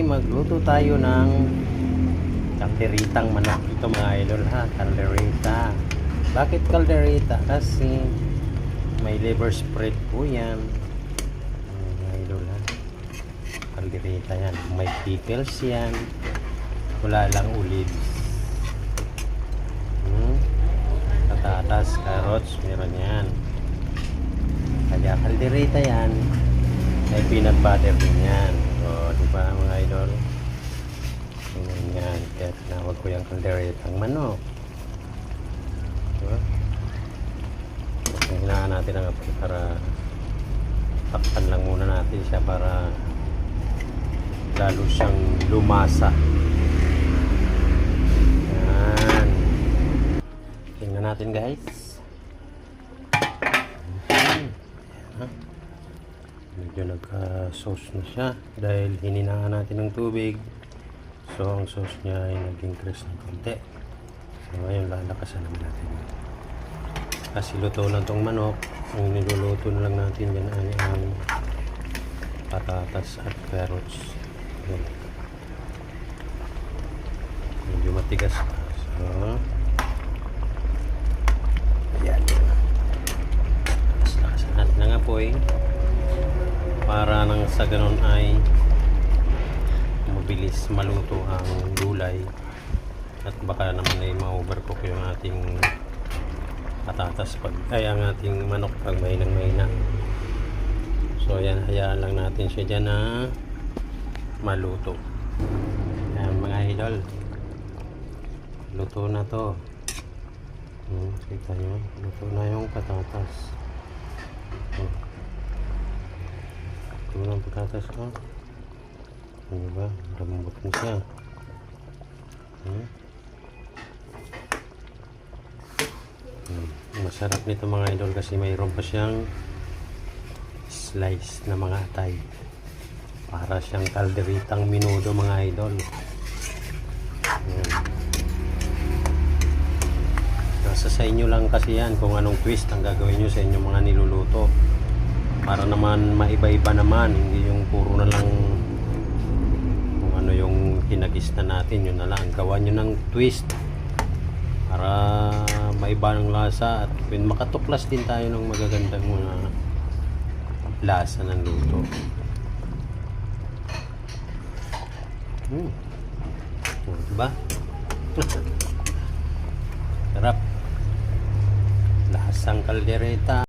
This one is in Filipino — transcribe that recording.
ay magluto tayo ng kalderitang manok. Ito mga idol ha, kalderita. Bakit kalderita? Kasi may liver spread po yan. Mga idol ha, kalderita yan. May pickles yan. Wala lang olives. Patatas, carrots, meron yan. Kaya kalderita yan. May peanut butter din yan. So, di ba mga idol? Ganyan. Kaya tinawag ko yung kalderitang manok. Diba? Hinaan natin ang apoy para takpan lang muna natin siya para lalo siyang lumasa. Yan. Tingnan natin guys. Medyo nagka-sauce na siya dahil hininaan natin ng tubig. So ang sauce niya ay nag-increase ng konti. So ngayon lalakasan naman natin. Kasi luto na itong manok. Ang niluluto na lang natin yan ay ang patatas at carrots. Yan. Medyo matigas pa. So ayan. Lakasan natin ng apoy para nang sa ganon ay mabilis maluto ang gulay at baka naman ay ma-overcook yung ating patatas pag ay ang ating manok pag mahinang-mahina. So ayan, hayaan lang natin siya dyan na maluto. Ayan mga idol, luto na to. Kita nyo, luto na yung patatas. Luto na yung patatas ko. Ano ba? Lambot na siya. Masarap nito mga idol kasi mayroon pa siyang slice na mga atay. Para siyang kalderitang minudo mga idol. Nasa sa inyo lang kasi yan kung anong twist ang gagawin nyo sa inyong mga niluluto. Para naman maiba-iba naman. Hindi yung puro na lang yung hinagis na natin, yun na lang gawa nyo ng twist para maiba ng lasa at makatuklas din tayo ng magagandang mga lasa ng luto. Diba? Sarap, lasang kaldereta.